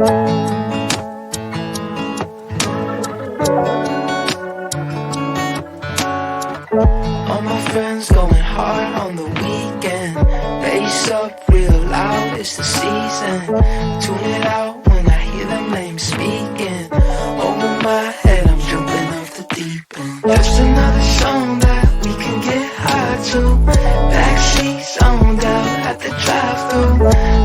All my friends going hard on the weekend. Bass up real loud, it's the season. Tune it out when I hear them names speaking. Over my head, I'm jumping off the deep end. Just another song that we can get high to. Backseat zoned out at the drive-thru.